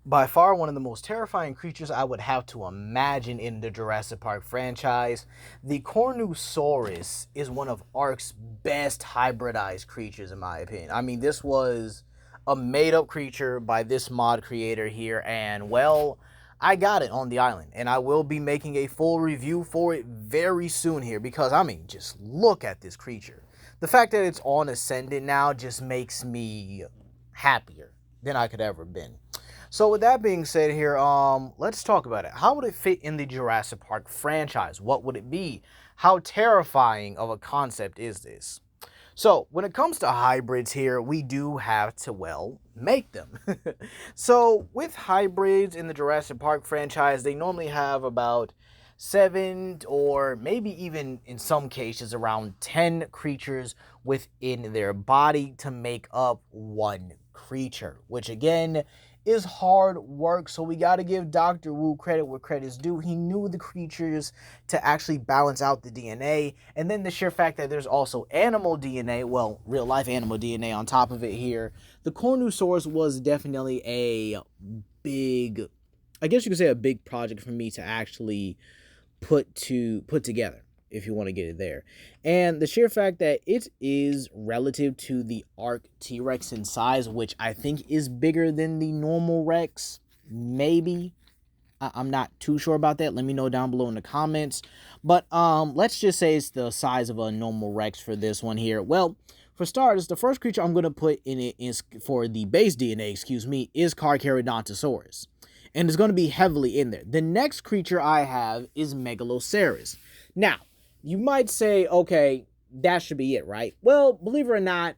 By far one of the most terrifying creatures I would have to imagine in the Jurassic Park franchise. The Cornusaurus is one of Ark's best hybridized creatures, in my opinion. I mean, this was a made up creature by this mod creator here, and well, I got it on the island, and I will be making a full review for it very soon here because, I mean, just look at this creature. The fact that it's on Ascendant now just makes me happier than I could ever been. So with that being said here, let's talk about it. How would it fit in the Jurassic Park franchise? What would it be? How terrifying of a concept is this? So when it comes to hybrids here, we do have to, well, make them. So with hybrids in the Jurassic Park franchise, they normally have about 7 or maybe even in some cases around 10 creatures within their body to make up one creature, which again is hard work. So we got to give Dr. Wu credit where credit's due. He knew the creatures to actually balance out the DNA. And then the sheer fact that there's also animal DNA, well, real life animal DNA on top of it here. The Cornusaurus was definitely a big, I guess you could say a big project for me to actually put together, if you want to get it there. And the sheer fact that it is relative to the Arc T-Rex in size, which I think is bigger than the normal Rex, maybe. I'm not too sure about that. Let me know down below in the comments. But let's just say it's the size of a normal Rex for this one here. Well, for starters, the first creature I'm going to put in it is for the base DNA, is Carcharodontosaurus. And it's going to be heavily in there. The next creature I have is Megaloceros. Now, you might say, okay, that should be it, right? Well, believe it or not,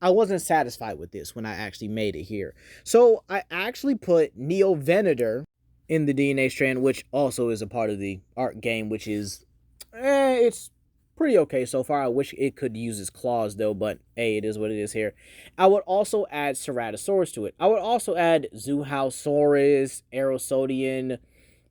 I wasn't satisfied with this when I actually made it here. So I actually put Neovenator in the DNA strand, which also is a part of the art game, which is, it's pretty okay so far. I wish it could use its claws though, but hey, it is what it is here. I would also add Ceratosaurus to it. I would also add Zoohausaurus, Aerosodian,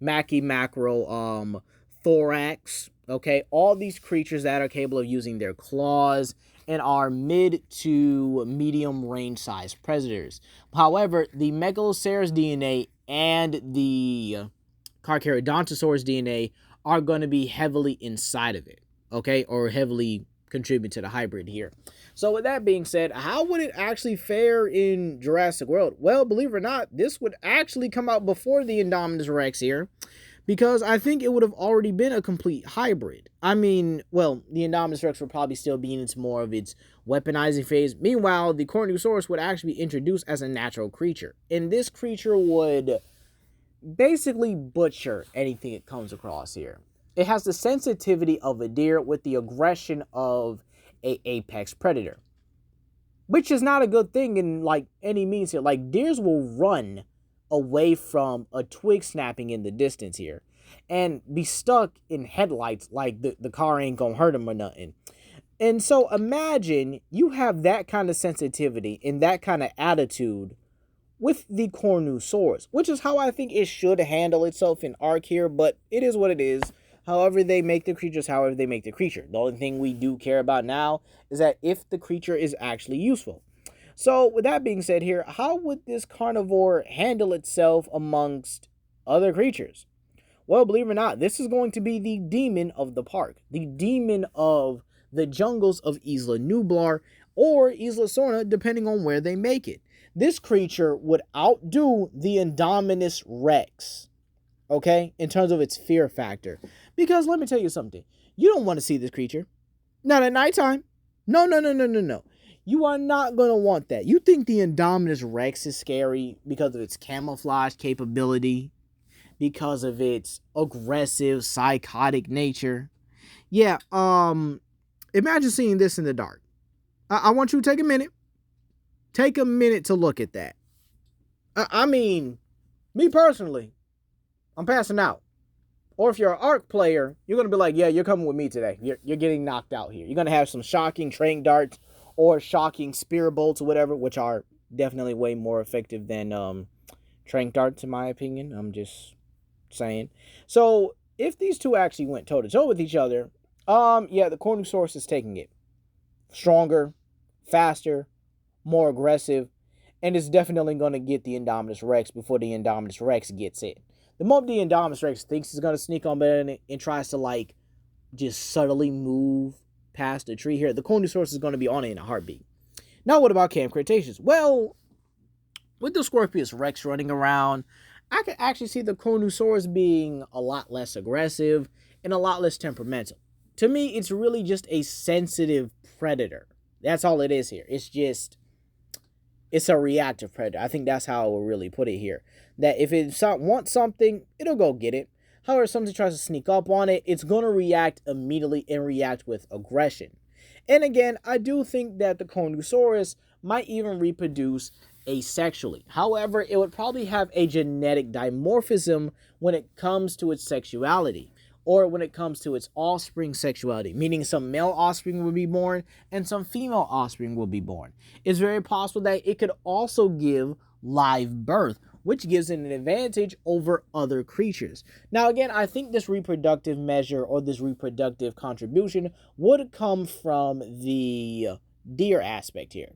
Macro, Thorax. Okay, all these creatures that are capable of using their claws and are mid to medium range size predators. However, the Megaloceros DNA and the Carcharodontosaurus DNA are going to be heavily inside of it, okay, or heavily contribute to the hybrid here. So with that being said, how would it actually fare in Jurassic World? Well, believe it or not, this would actually come out before the Indominus Rex here, because I think it would have already been a complete hybrid. I mean, well, the Indominus Rex would probably still be in its more of its weaponizing phase. Meanwhile, the Cornusaurus would actually be introduced as a natural creature. And this creature would basically butcher anything it comes across here. It has the sensitivity of a deer with the aggression of a apex predator, which is not a good thing in like any means here. Like deers will run away from a twig snapping in the distance here and be stuck in headlights like the car ain't gonna hurt them or nothing. And so imagine you have that kind of sensitivity and that kind of attitude with the Cornusaurus, which is how I think it should handle itself in Arc here, but it is what it is. However they make the creatures, however they make the creature. The only thing we do care about now is that if the creature is actually useful. So with that being said here, how would this carnivore handle itself amongst other creatures? Well, believe it or not, this is going to be the demon of the park. The demon of the jungles of Isla Nublar or Isla Sorna, depending on where they make it. This creature would outdo the Indominus Rex, okay, in terms of its fear factor. Because let me tell you something. You don't want to see this creature. Not at nighttime. No, no, no, no, no, no. You are not going to want that. You think the Indominus Rex is scary because of its camouflage capability, because of its aggressive, psychotic nature. Yeah, imagine seeing this in the dark. I want you to take a minute. Take a minute to look at that. I mean, me personally, I'm passing out. Or if you're an ARC player, you're going to be like, yeah, you're coming with me today. You're getting knocked out here. You're going to have some shocking train darts or shocking spear bolts or whatever, which are definitely way more effective than trank darts, in my opinion. I'm just saying. So if these two actually went toe-to-toe with each other, yeah, the Cornusaurus is taking it. Stronger, faster, more aggressive, and it's definitely going to get the Indominus Rex before the Indominus Rex gets it. The moment the Indominus Rex thinks it's going to sneak on better and tries to, like, just subtly move past the tree here, the Cornusaurus is going to be on it in a heartbeat. Now, what about Camp Cretaceous? Well, with the Scorpius Rex running around, I could actually see the Cornusaurus being a lot less aggressive and a lot less temperamental. To me, it's really just a sensitive predator. That's all it is here. It's a reactive predator. I think that's how I will really put it here. That if it wants something, it'll go get it. However, if something tries to sneak up on it, it's going to react immediately and react with aggression. And again, I do think that the Cornusaurus might even reproduce asexually. However, it would probably have a genetic dimorphism when it comes to its sexuality, or when it comes to its offspring sexuality, meaning some male offspring will be born and some female offspring will be born. It's very possible that it could also give live birth, which gives it an advantage over other creatures. Now, again, I think this reproductive measure or this reproductive contribution would come from the deer aspect here.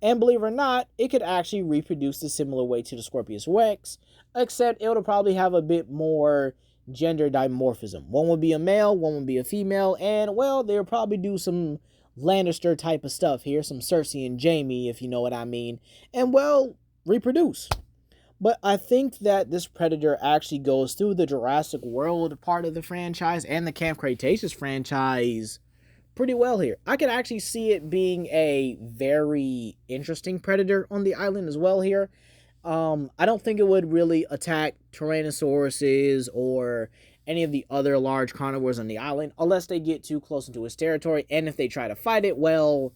And believe it or not, it could actually reproduce a similar way to the Scorpius Rex, except it would probably have a bit more gender dimorphism. One would be a male, one would be a female, and, well, they'll probably do some Lannister type of stuff here, some Cersei and Jaime, if you know what I mean, and, well, reproduce. But I think that this predator actually goes through the Jurassic World part of the franchise and the Camp Cretaceous franchise pretty well here. I could actually see it being a very interesting predator on the island as well here. I don't think it would really attack Tyrannosauruses or any of the other large carnivores on the island unless they get too close into its territory. And if they try to fight it, well,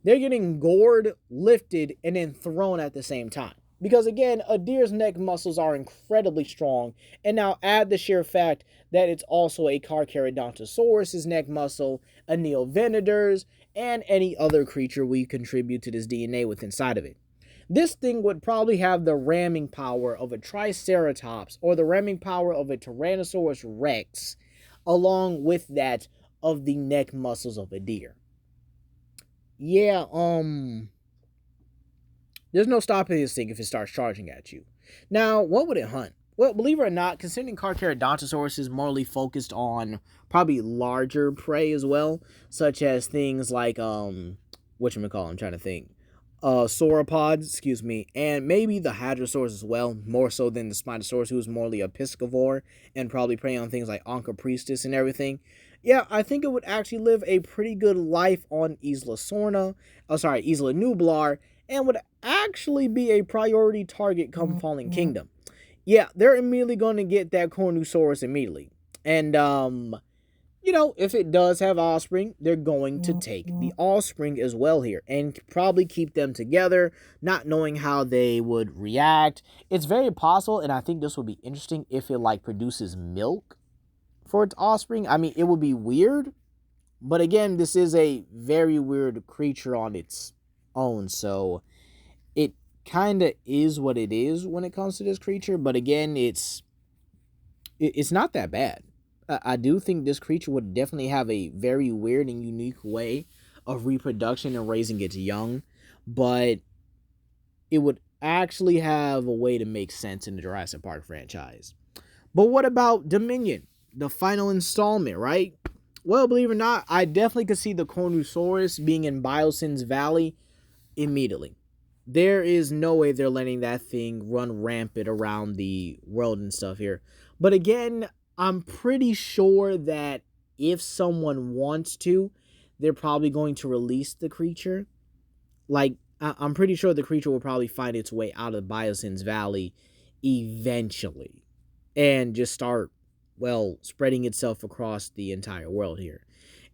they're getting gored, lifted, and then thrown at the same time. Because again, a deer's neck muscles are incredibly strong, and now add the sheer fact that it's also a Carcharodontosaurus's neck muscle, a Neovenators, and any other creature we contribute to this DNA with inside of it. This thing would probably have the ramming power of a Triceratops or the ramming power of a Tyrannosaurus Rex, along with that of the neck muscles of a deer. Yeah, there's no stopping this thing if it starts charging at you. Now, what would it hunt? Well, believe it or not, considering Carcharodontosaurus is morely focused on probably larger prey as well, such as things like, whatchamacallit, I'm trying to think. Sauropods, and maybe the Hadrosaurus as well, more so than the Spinosaurus, who's morely a piscivore and probably prey on things like Onchopriestus and everything. Yeah, I think it would actually live a pretty good life on Isla Nublar, and would actually be a priority target come Fallen Kingdom. Yeah, they're immediately going to get that Cornusaurus immediately. And, if it does have offspring, they're going to take the offspring as well here and probably keep them together, not knowing how they would react. It's very possible, and I think this would be interesting if it, like, produces milk for its offspring. I mean, it would be weird, but again, this is a very weird creature on its own, so it kind of is what it is when it comes to this creature. But again, it's not that bad. I do think this creature would definitely have a very weird and unique way of reproduction and raising its young, but it would actually have a way to make sense in the Jurassic Park franchise. But what about Dominion, the final installment, right? Well, believe it or not, I definitely could see the Cornusaurus being in Biosyn's Valley immediately. There is no way they're letting that thing run rampant around the world and stuff here. But again, I'm pretty sure that if someone wants to, they're probably going to release the creature. Like, I'm pretty sure the creature will probably find its way out of Biosyn's Valley eventually and just start, well, spreading itself across the entire world here.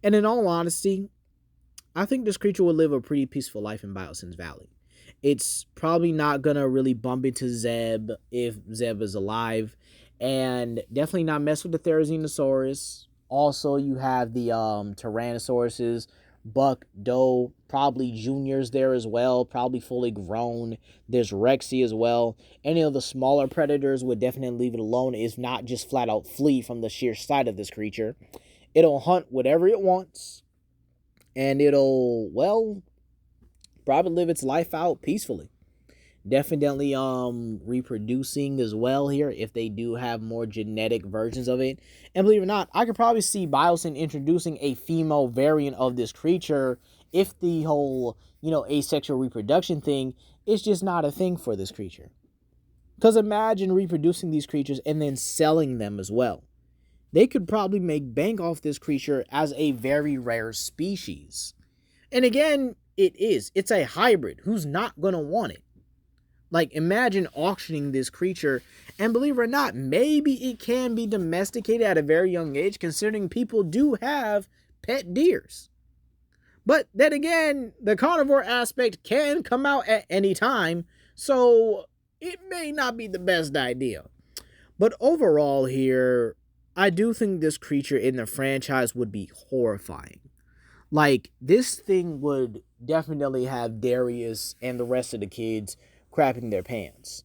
And in all honesty, I think this creature will live a pretty peaceful life in Biosyn's Valley. It's probably not going to really bump into Zeb if Zeb is alive, and definitely not mess with the Therizinosaurus. Also, you have the Tyrannosauruses, Buck, Doe, probably juniors there as well, probably fully grown. There's Rexy as well. Any of the smaller predators would definitely leave it alone, if not just flat out flee from the sheer sight of this creature. It'll hunt whatever it wants, and it'll, well, probably live its life out peacefully. definitely reproducing as well here if they do have more genetic versions of it. And believe it or not, I could probably see Biosyn introducing a female variant of this creature if the whole, asexual reproduction thing is just not a thing for this creature. Because imagine reproducing these creatures and then selling them as well. They could probably make bank off this creature as a very rare species. And again, it's a hybrid. Who's not going to want it? Like, imagine auctioning this creature, and believe it or not, maybe it can be domesticated at a very young age, considering people do have pet deers. But then again, the carnivore aspect can come out at any time, so it may not be the best idea. But overall here, I do think this creature in the franchise would be horrifying. Like, this thing would definitely have Darius and the rest of the kids crapping their pants.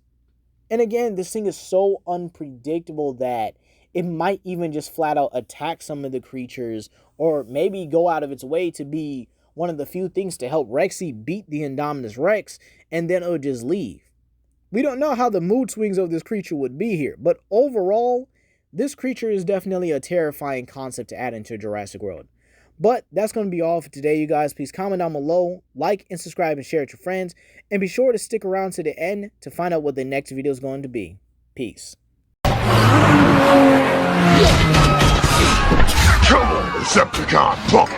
And again, this thing is so unpredictable that it might even just flat out attack some of the creatures, or maybe go out of its way to be one of the few things to help Rexy beat the Indominus Rex, and then it'll just leave. We don't know how the mood swings of this creature would be here, but overall, this creature is definitely a terrifying concept to add into Jurassic World. But that's going to be all for today, you guys. Please comment down below, like and subscribe and share with your friends. And be sure to stick around to the end to find out what the next video is going to be. Peace. Come on, Decepticon punk!